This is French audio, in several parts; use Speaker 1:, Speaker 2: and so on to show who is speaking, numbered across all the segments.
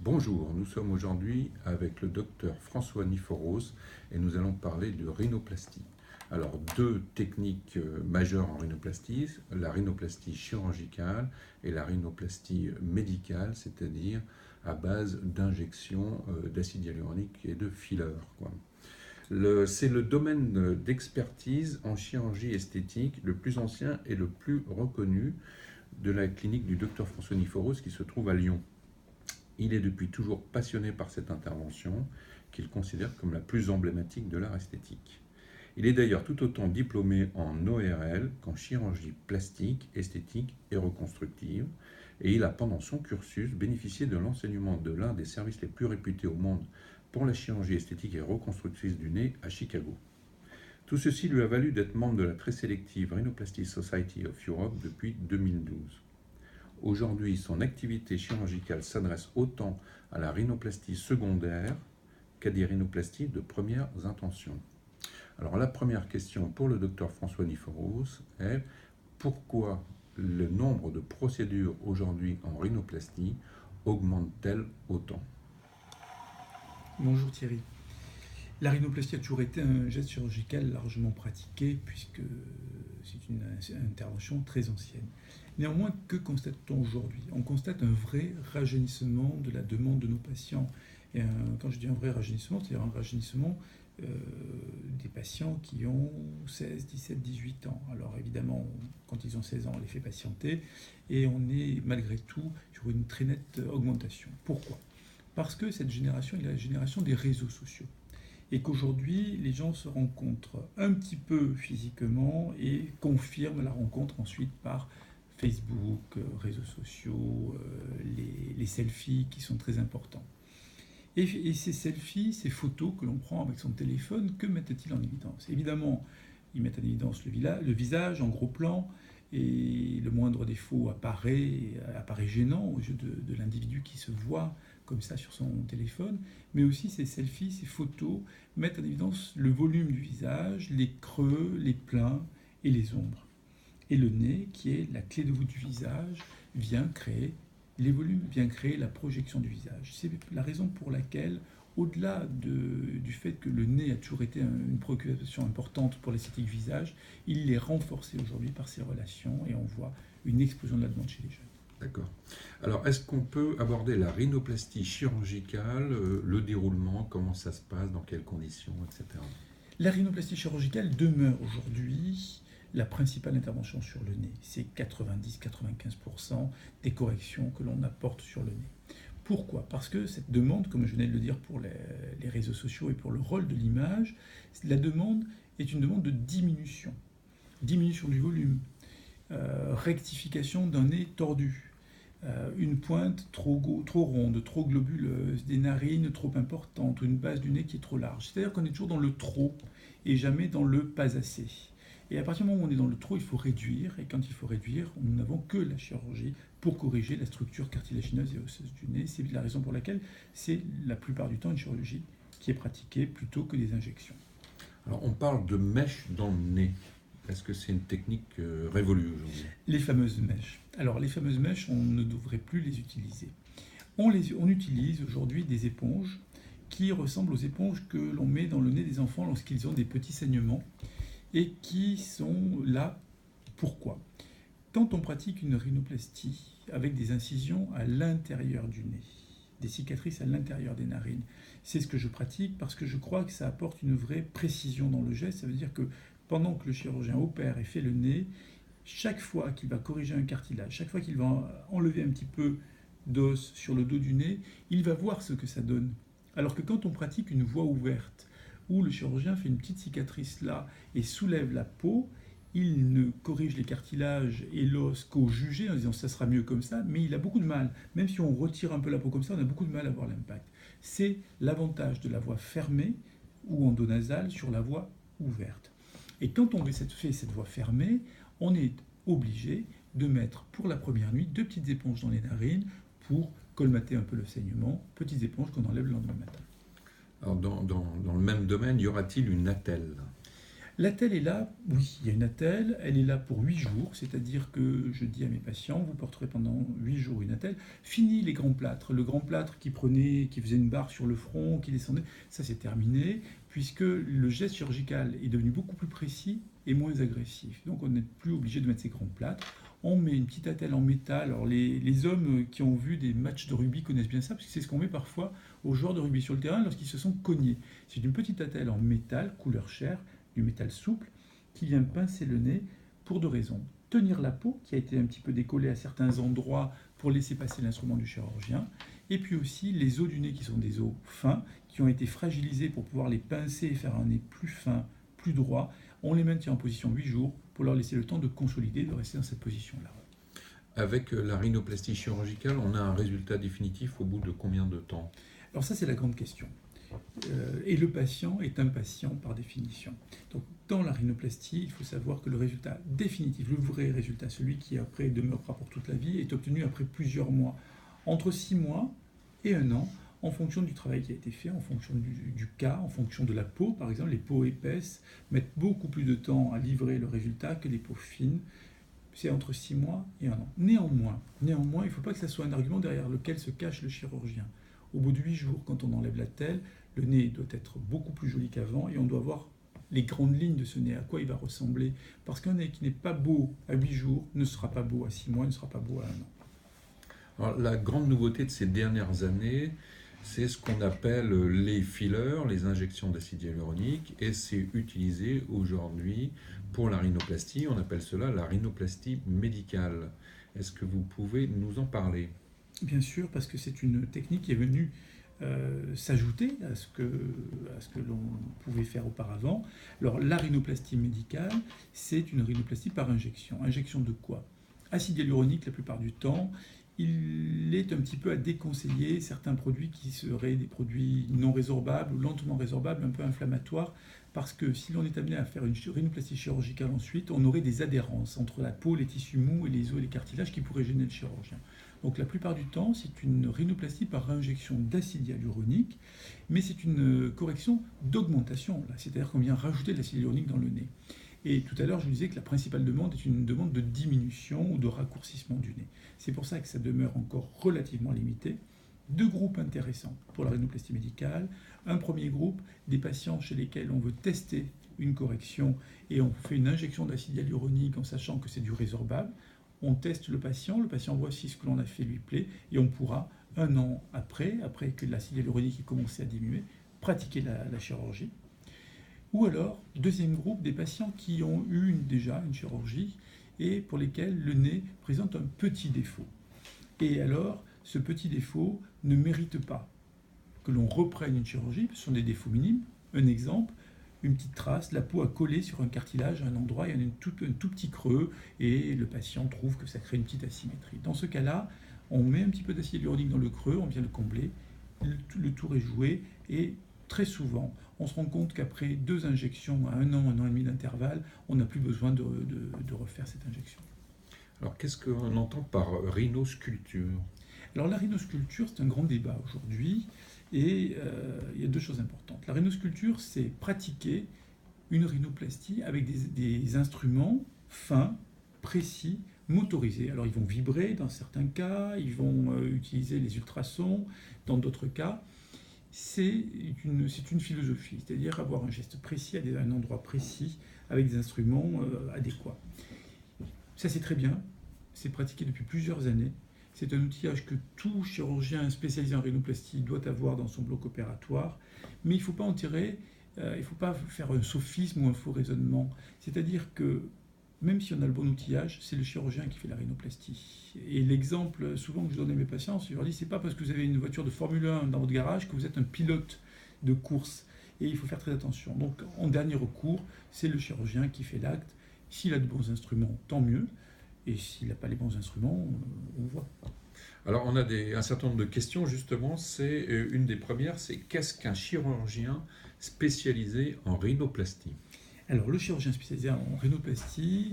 Speaker 1: Bonjour, nous sommes aujourd'hui avec le docteur François Niforos et nous allons parler de rhinoplastie. Alors, deux techniques majeures en rhinoplastie, la rhinoplastie chirurgicale et la rhinoplastie médicale, c'est-à-dire à base d'injections d'acide hyaluronique et de fillers, quoi. C'est le domaine d'expertise en chirurgie esthétique le plus ancien et le plus reconnu de la clinique du docteur François Niforos qui se trouve à Lyon. Il est depuis toujours passionné par cette intervention qu'il considère comme la plus emblématique de l'art esthétique. Il est d'ailleurs tout autant diplômé en ORL qu'en chirurgie plastique, esthétique et reconstructive, et il a pendant son cursus bénéficié de l'enseignement de l'un des services les plus réputés au monde pour la chirurgie esthétique et reconstructrice du nez à Chicago. Tout ceci lui a valu d'être membre de la très sélective Rhinoplasty Society of Europe depuis 2012. Aujourd'hui, son activité chirurgicale s'adresse autant à la rhinoplastie secondaire qu'à des rhinoplasties de premières intentions. Alors la première question pour le docteur François Niforos est pourquoi le nombre de procédures aujourd'hui en rhinoplastie augmente-t-elle autant?
Speaker 2: Bonjour Thierry. La rhinoplastie a toujours été un geste chirurgical largement pratiqué puisque c'est une intervention très ancienne. Néanmoins, que constate-t-on aujourd'hui? On constate un vrai rajeunissement de la demande de nos patients. Et quand je dis un vrai rajeunissement, c'est-à-dire un rajeunissement des patients qui ont 16, 17, 18 ans. Alors évidemment, quand ils ont 16 ans, on les fait patienter et on est malgré tout sur une très nette augmentation. Pourquoi? Parce que cette génération est la génération des réseaux sociaux. Et qu'aujourd'hui, les gens se rencontrent un petit peu physiquement et confirment la rencontre ensuite par Facebook, réseaux sociaux, les selfies qui sont très importants. Et ces selfies, ces photos que l'on prend avec son téléphone, que mettent-ils en évidence? Évidemment, ils mettent en évidence le visage en gros plan, et le moindre défaut apparaît gênant aux yeux de l'individu qui se voit comme ça sur son téléphone, mais aussi ces selfies, ces photos mettent en évidence le volume du visage, les creux, les pleins et les ombres. Et le nez, qui est la clé de voûte du visage, vient créer les volumes, vient créer la projection du visage. C'est la raison pour laquelle, au-delà du fait que le nez a toujours été une préoccupation importante pour l'esthétique du visage, il est renforcé aujourd'hui par ces relations et on voit une explosion de la demande chez les jeunes.
Speaker 1: D'accord. Alors, est-ce qu'on peut aborder la rhinoplastie chirurgicale, le déroulement, comment ça se passe, dans quelles conditions, etc.
Speaker 2: La rhinoplastie chirurgicale demeure aujourd'hui la principale intervention sur le nez. C'est 90-95% des corrections que l'on apporte sur le nez. Pourquoi? Parce que cette demande, comme je venais de le dire pour les réseaux sociaux et pour le rôle de l'image, la demande est une demande de diminution. Diminution du volume, rectification d'un nez tordu, une pointe trop ronde, trop globuleuse, des narines trop importantes, ou une base du nez qui est trop large. C'est-à-dire qu'on est toujours dans le trop et jamais dans le pas assez. Et à partir du moment où on est dans le trop, il faut réduire. Et quand il faut réduire, nous n'avons que la chirurgie pour corriger la structure cartilagineuse et osseuse du nez. C'est la raison pour laquelle c'est la plupart du temps une chirurgie qui est pratiquée plutôt que des injections.
Speaker 1: Alors, on parle de mèches dans le nez. Est-ce que c'est une technique révolue aujourd'hui?
Speaker 2: Les fameuses mèches. Alors, les fameuses mèches, on ne devrait plus les utiliser. On utilise aujourd'hui des éponges qui ressemblent aux éponges que l'on met dans le nez des enfants lorsqu'ils ont des petits saignements et qui sont là. Pourquoi? Quand on pratique une rhinoplastie avec des incisions à l'intérieur du nez, des cicatrices à l'intérieur des narines, c'est ce que je pratique parce que je crois que ça apporte une vraie précision dans le geste. Ça veut dire que pendant que le chirurgien opère et fait le nez, chaque fois qu'il va corriger un cartilage, chaque fois qu'il va enlever un petit peu d'os sur le dos du nez, il va voir ce que ça donne. Alors que quand on pratique une voie ouverte, où le chirurgien fait une petite cicatrice là et soulève la peau, il ne corrige les cartilages et l'os qu'au jugé en disant ça sera mieux comme ça, mais il a beaucoup de mal. Même si on retire un peu la peau comme ça, on a beaucoup de mal à voir l'impact. C'est l'avantage de la voie fermée ou endonasale sur la voie ouverte. Et quand on fait cette voie fermée, on est obligé de mettre pour la première nuit 2 petites éponges dans les narines pour colmater un peu le saignement, petites éponges qu'on enlève le lendemain matin.
Speaker 1: Alors, dans le même domaine, y aura-t-il une attelle?
Speaker 2: L'attelle est là, oui, il y a une attelle, elle est là pour 8 jours, c'est-à-dire que je dis à mes patients, vous porterez pendant 8 jours une attelle. Fini les grands plâtres. Le grand plâtre qui faisait une barre sur le front, qui descendait, ça c'est terminé, puisque le geste chirurgical est devenu beaucoup plus précis et moins agressif. Donc on n'est plus obligé de mettre ces grands plâtres. On met une petite attelle en métal. Alors les hommes qui ont vu des matchs de rugby connaissent bien ça, parce que c'est ce qu'on met parfois aux joueurs de rugby sur le terrain lorsqu'ils se sont cognés. C'est une petite attelle en métal, couleur chair, du métal souple, qui vient pincer le nez pour deux raisons. Tenir la peau, qui a été un petit peu décollée à certains endroits pour laisser passer l'instrument du chirurgien, et puis aussi les os du nez qui sont des os fins, qui ont été fragilisés pour pouvoir les pincer et faire un nez plus fin, plus droit. On les maintient en position 8 jours pour leur laisser le temps de consolider, de rester dans cette position-là.
Speaker 1: Avec la rhinoplastie chirurgicale, on a un résultat définitif au bout de combien de temps?
Speaker 2: Alors ça, c'est la grande question. Et le patient est un patient par définition. Donc dans la rhinoplastie, il faut savoir que le résultat définitif, le vrai résultat, celui qui après demeurera pour toute la vie, est obtenu après plusieurs mois, entre 6 mois et 1 an, en fonction du travail qui a été fait, en fonction du cas, en fonction de la peau. Par exemple, les peaux épaisses mettent beaucoup plus de temps à livrer le résultat que les peaux fines. C'est entre 6 mois et 1 an. Néanmoins, il ne faut pas que ça soit un argument derrière lequel se cache le chirurgien. Au bout de 8 jours, quand on enlève la telle, le nez doit être beaucoup plus joli qu'avant et on doit voir les grandes lignes de ce nez, à quoi il va ressembler. Parce qu'un nez qui n'est pas beau à 8 jours ne sera pas beau à 6 mois, ne sera pas beau à 1 an.
Speaker 1: Alors, la grande nouveauté de ces dernières années, c'est ce qu'on appelle les fillers, les injections d'acide hyaluronique, et c'est utilisé aujourd'hui pour la rhinoplastie. On appelle cela la rhinoplastie médicale. Est-ce que vous pouvez nous en parler?
Speaker 2: Bien sûr, parce que c'est une technique qui est venue s'ajouter à ce que l'on pouvait faire auparavant. Alors, la rhinoplastie médicale, c'est une rhinoplastie par injection. Injection de quoi? Acide hyaluronique la plupart du temps. Il est un petit peu à déconseiller certains produits qui seraient des produits non résorbables ou lentement résorbables, un peu inflammatoires, parce que si l'on est amené à faire une rhinoplastie chirurgicale ensuite, on aurait des adhérences entre la peau, les tissus mous et les os et les cartilages qui pourraient gêner le chirurgien. Donc la plupart du temps, c'est une rhinoplastie par injection d'acide hyaluronique, mais c'est une correction d'augmentation, c'est-à-dire qu'on vient rajouter de l'acide hyaluronique dans le nez. Et tout à l'heure, je vous disais que la principale demande est une demande de diminution ou de raccourcissement du nez. C'est pour ça que ça demeure encore relativement limité. 2 groupes intéressants pour la rhinoplastie médicale. Un premier groupe, des patients chez lesquels on veut tester une correction et on fait une injection d'acide hyaluronique en sachant que c'est du résorbable. On teste le patient voit si ce que l'on a fait lui plaît et on pourra, 1 an après que l'acide hyaluronique ait commencé à diminuer, pratiquer la chirurgie. Ou alors, deuxième groupe, des patients qui ont eu déjà une chirurgie et pour lesquels le nez présente un petit défaut. Et alors, ce petit défaut ne mérite pas que l'on reprenne une chirurgie, ce sont des défauts minimes. Un exemple, une petite trace, la peau a collé sur un cartilage à un endroit, il y a un tout petit creux et le patient trouve que ça crée une petite asymétrie. Dans ce cas-là, on met un petit peu d'acide hyaluronique dans le creux, on vient le combler, le tour est joué et très souvent, on se rend compte qu'après 2 injections à 1 an et demi d'intervalle, on n'a plus besoin de refaire cette injection.
Speaker 1: Alors, qu'est-ce qu'on entend par rhinosculpture?
Speaker 2: Alors, la rhinosculpture, c'est un grand débat aujourd'hui, et il y a 2 choses importantes. La rhinosculpture, c'est pratiquer une rhinoplastie avec des instruments fins, précis, motorisés. Alors, ils vont vibrer dans certains cas, ils vont utiliser les ultrasons dans d'autres cas. C'est une philosophie, c'est-à-dire avoir un geste précis à un endroit précis avec des instruments adéquats. Ça, c'est très bien, c'est pratiqué depuis plusieurs années. C'est un outillage que tout chirurgien spécialisé en rhinoplastie doit avoir dans son bloc opératoire, mais il ne faut pas il ne faut pas faire un sophisme ou un faux raisonnement. C'est-à-dire que même si on a le bon outillage, c'est le chirurgien qui fait la rhinoplastie. Et l'exemple souvent que je donne à mes patients, je leur dis, c'est pas parce que vous avez une voiture de Formule 1 dans votre garage que vous êtes un pilote de course. Et il faut faire très attention. Donc en dernier recours, c'est le chirurgien qui fait l'acte. S'il a de bons instruments, tant mieux. Et s'il n'a pas les bons instruments, on voit.
Speaker 1: Alors on a un certain nombre de questions justement. C'est une des premières, c'est qu'est-ce qu'un chirurgien spécialisé en rhinoplastie?
Speaker 2: Alors, le chirurgien spécialisé en rhinoplastie,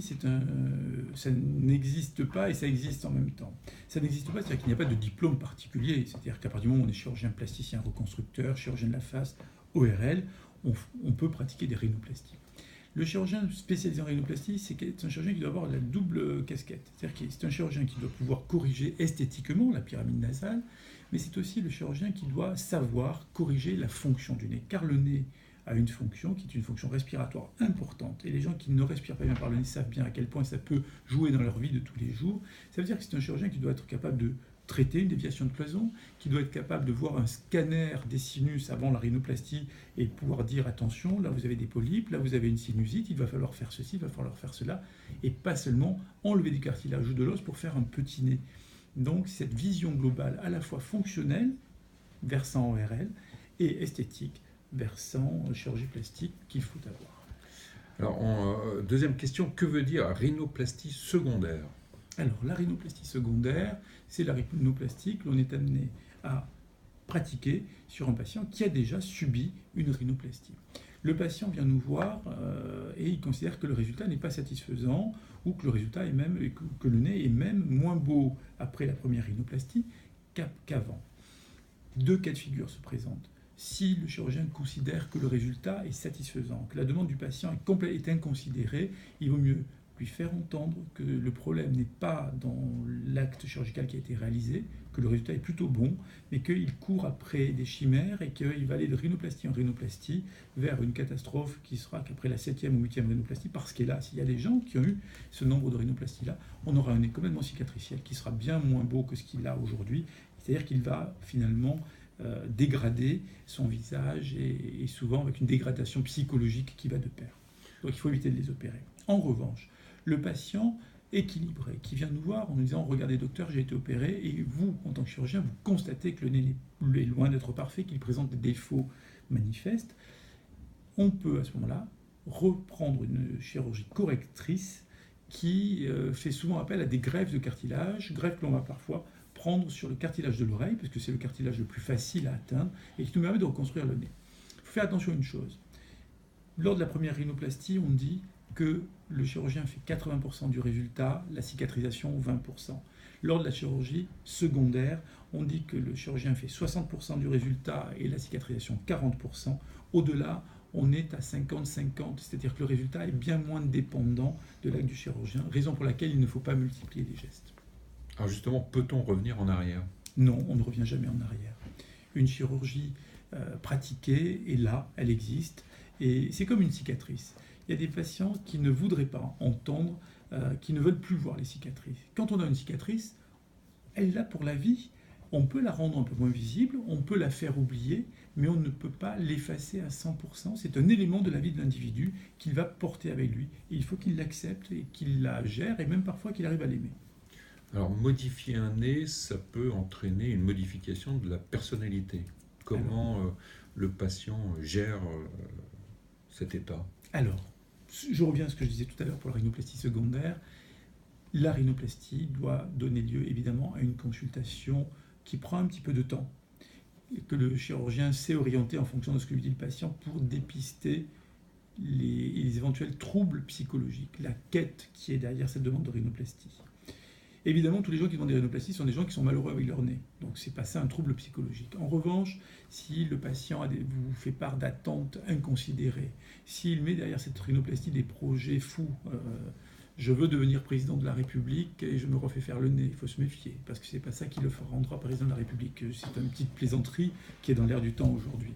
Speaker 2: ça n'existe pas et ça existe en même temps. Ça n'existe pas, c'est-à-dire qu'il n'y a pas de diplôme particulier. C'est-à-dire qu'à partir du moment où on est chirurgien plasticien, reconstructeur, chirurgien de la face, ORL, on peut pratiquer des rhinoplasties. Le chirurgien spécialisé en rhinoplastie, c'est un chirurgien qui doit avoir la double casquette. C'est-à-dire que c'est un chirurgien qui doit pouvoir corriger esthétiquement la pyramide nasale, mais c'est aussi le chirurgien qui doit savoir corriger la fonction du nez. Car le nez a une fonction qui est une fonction respiratoire importante. Et les gens qui ne respirent pas bien par le nez savent bien à quel point ça peut jouer dans leur vie de tous les jours. Ça veut dire que c'est un chirurgien qui doit être capable de traiter une déviation de cloison, qui doit être capable de voir un scanner des sinus avant la rhinoplastie et pouvoir dire attention, là vous avez des polypes, là vous avez une sinusite, il va falloir faire ceci, il va falloir faire cela, et pas seulement enlever du cartilage ou de l'os pour faire un petit nez. Donc cette vision globale à la fois fonctionnelle, versant ORL, et esthétique, versant chirurgie plastique qu'il faut avoir.
Speaker 1: Alors, deuxième question, que veut dire rhinoplastie secondaire?
Speaker 2: Alors, la rhinoplastie secondaire, c'est la rhinoplastie que l'on est amené à pratiquer sur un patient qui a déjà subi une rhinoplastie. Le patient vient nous voir et il considère que le résultat n'est pas satisfaisant ou que le résultat est même, que le nez est même moins beau après la première rhinoplastie qu'avant. Deux cas de figure se présentent. Si le chirurgien considère que le résultat est satisfaisant, que la demande du patient est inconsidérée, il vaut mieux lui faire entendre que le problème n'est pas dans l'acte chirurgical qui a été réalisé, que le résultat est plutôt bon, mais qu'il court après des chimères et qu'il va aller de rhinoplastie en rhinoplastie vers une catastrophe qui sera qu'après la 7e ou 8e rhinoplastie, parce qu'hélas, il y a des gens qui ont eu ce nombre de rhinoplasties-là, on aura un nez complètement cicatriciel qui sera bien moins beau que ce qu'il a aujourd'hui, c'est-à-dire qu'il va finalement dégrader son visage et souvent avec une dégradation psychologique qui va de pair. Donc il faut éviter de les opérer. En revanche, le patient équilibré qui vient nous voir en nous disant « Regardez docteur, j'ai été opéré » et vous, en tant que chirurgien, vous constatez que le nez est loin d'être parfait, qu'il présente des défauts manifestes, on peut à ce moment-là reprendre une chirurgie correctrice qui fait souvent appel à des greffes de cartilage, greffes que l'on va parfois prendre sur le cartilage de l'oreille, parce que c'est le cartilage le plus facile à atteindre, et qui nous permet de reconstruire le nez. Il faut faire attention à une chose. Lors de la première rhinoplastie, on dit que le chirurgien fait 80% du résultat, la cicatrisation 20%. Lors de la chirurgie secondaire, on dit que le chirurgien fait 60% du résultat et la cicatrisation 40%. Au-delà, on est à 50-50, c'est-à-dire que le résultat est bien moins dépendant de l'acte du chirurgien, raison pour laquelle il ne faut pas multiplier les gestes.
Speaker 1: Alors justement, peut-on revenir en arrière?
Speaker 2: Non, on ne revient jamais en arrière. Une chirurgie pratiquée est là, elle existe, et c'est comme une cicatrice. Il y a des patients qui ne voudraient pas entendre, qui ne veulent plus voir les cicatrices. Quand on a une cicatrice, elle est là pour la vie. On peut la rendre un peu moins visible, on peut la faire oublier, mais on ne peut pas l'effacer à 100%. C'est un élément de la vie de l'individu qu'il va porter avec lui. Et il faut qu'il l'accepte et qu'il la gère, et même parfois qu'il arrive à l'aimer.
Speaker 1: Alors, modifier un nez, ça peut entraîner une modification de la personnalité. Comment le patient gère cet état?
Speaker 2: Alors, je reviens à ce que je disais tout à l'heure pour la rhinoplastie secondaire. La rhinoplastie doit donner lieu évidemment à une consultation qui prend un petit peu de temps, que le chirurgien sait orienter en fonction de ce que lui dit le patient pour dépister les éventuels troubles psychologiques, la quête qui est derrière cette demande de rhinoplastie. Évidemment, tous les gens qui demandent des rhinoplasties sont des gens qui sont malheureux avec leur nez. Donc, c'est pas ça un trouble psychologique. En revanche, si le patient vous fait part d'attentes inconsidérées, s'il met derrière cette rhinoplastie des projets fous, je veux devenir président de la République et je me refais faire le nez, il faut se méfier, parce que c'est pas ça qui le rendra président de la République. C'est une petite plaisanterie qui est dans l'air du temps aujourd'hui.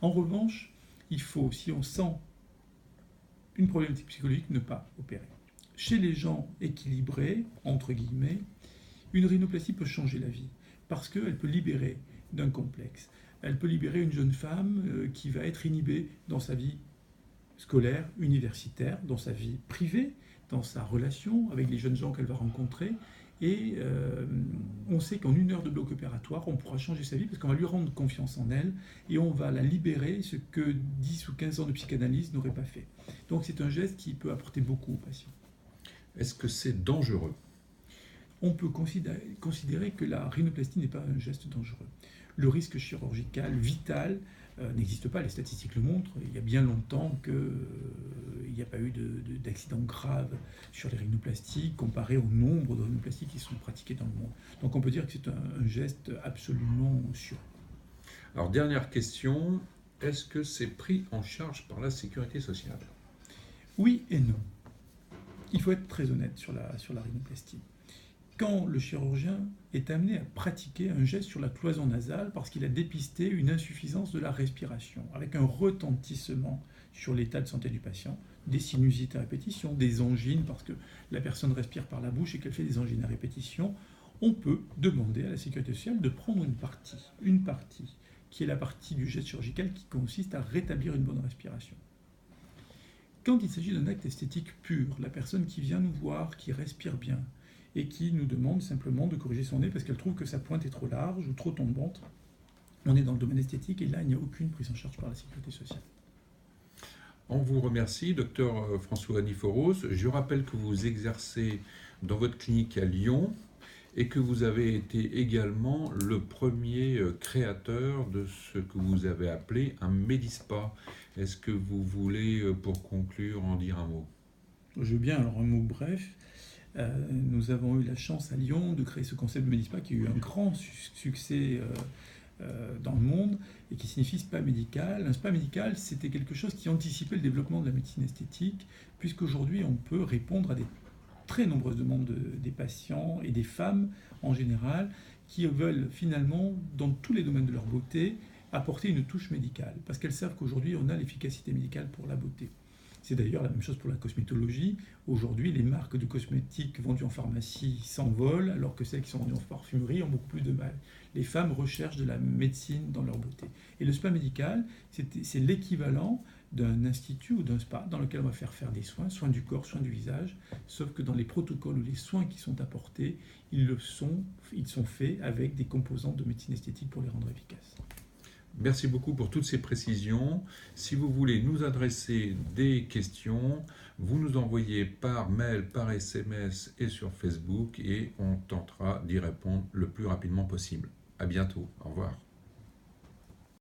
Speaker 2: En revanche, il faut, si on sent une problématique psychologique, ne pas opérer. Chez les gens équilibrés, entre guillemets, une rhinoplastie peut changer la vie parce qu'elle peut libérer d'un complexe. Elle peut libérer une jeune femme qui va être inhibée dans sa vie scolaire, universitaire, dans sa vie privée, dans sa relation avec les jeunes gens qu'elle va rencontrer. Et on sait qu'en 1 heure de bloc opératoire, on pourra changer sa vie parce qu'on va lui rendre confiance en elle et on va la libérer, ce que 10 ou 15 ans de psychanalyse n'auraient pas fait. Donc c'est un geste qui peut apporter beaucoup aux patients.
Speaker 1: Est-ce que c'est dangereux?
Speaker 2: On peut considérer que la rhinoplastie n'est pas un geste dangereux. Le risque chirurgical vital n'existe pas, les statistiques le montrent. Il y a bien longtemps qu'il n'y a pas eu d'accidents graves sur les rhinoplasties comparé au nombre de rhinoplasties qui sont pratiquées dans le monde. Donc on peut dire que c'est un geste absolument sûr.
Speaker 1: Alors dernière question, est-ce que c'est pris en charge par la sécurité sociale?
Speaker 2: Oui et non. Il faut être très honnête sur la rhinoplastie. Quand le chirurgien est amené à pratiquer un geste sur la cloison nasale parce qu'il a dépisté une insuffisance de la respiration, avec un retentissement sur l'état de santé du patient, des sinusites à répétition, des angines parce que la personne respire par la bouche et qu'elle fait des angines à répétition, on peut demander à la sécurité sociale de prendre une partie qui est la partie du geste chirurgical qui consiste à rétablir une bonne respiration. Quand il s'agit d'un acte esthétique pur, la personne qui vient nous voir, qui respire bien, et qui nous demande simplement de corriger son nez parce qu'elle trouve que sa pointe est trop large ou trop tombante, on est dans le domaine esthétique et là, il n'y a aucune prise en charge par la sécurité sociale.
Speaker 1: On vous remercie, docteur François Niforos. Je rappelle que vous exercez dans votre clinique à Lyon et que vous avez été également le premier créateur de ce que vous avez appelé un Médispa. Est-ce que vous voulez, pour conclure, en dire un mot?
Speaker 2: Je veux bien, alors un mot bref. Nous avons eu la chance à Lyon de créer ce concept de Médispa qui a eu un grand succès dans le monde et qui signifie spa médical. Un spa médical, c'était quelque chose qui anticipait le développement de la médecine esthétique, puisqu'aujourd'hui, on peut répondre à des très nombreuses demandes des patients et des femmes en général qui veulent finalement, dans tous les domaines de leur beauté, apporter une touche médicale, parce qu'elles savent qu'aujourd'hui, on a l'efficacité médicale pour la beauté. C'est d'ailleurs la même chose pour la cosmétologie. Aujourd'hui, les marques de cosmétiques vendues en pharmacie s'envolent, alors que celles qui sont vendues en parfumerie ont beaucoup plus de mal. Les femmes recherchent de la médecine dans leur beauté. Et le spa médical, c'est l'équivalent d'un institut ou d'un spa dans lequel on va faire des soins du corps, soins du visage, sauf que dans les protocoles ou les soins qui sont apportés, ils sont faits avec des composants de médecine esthétique pour les rendre efficaces.
Speaker 1: Merci beaucoup pour toutes ces précisions. Si vous voulez nous adresser des questions, vous nous envoyez par mail, par SMS et sur Facebook et on tentera d'y répondre le plus rapidement possible. À bientôt. Au revoir.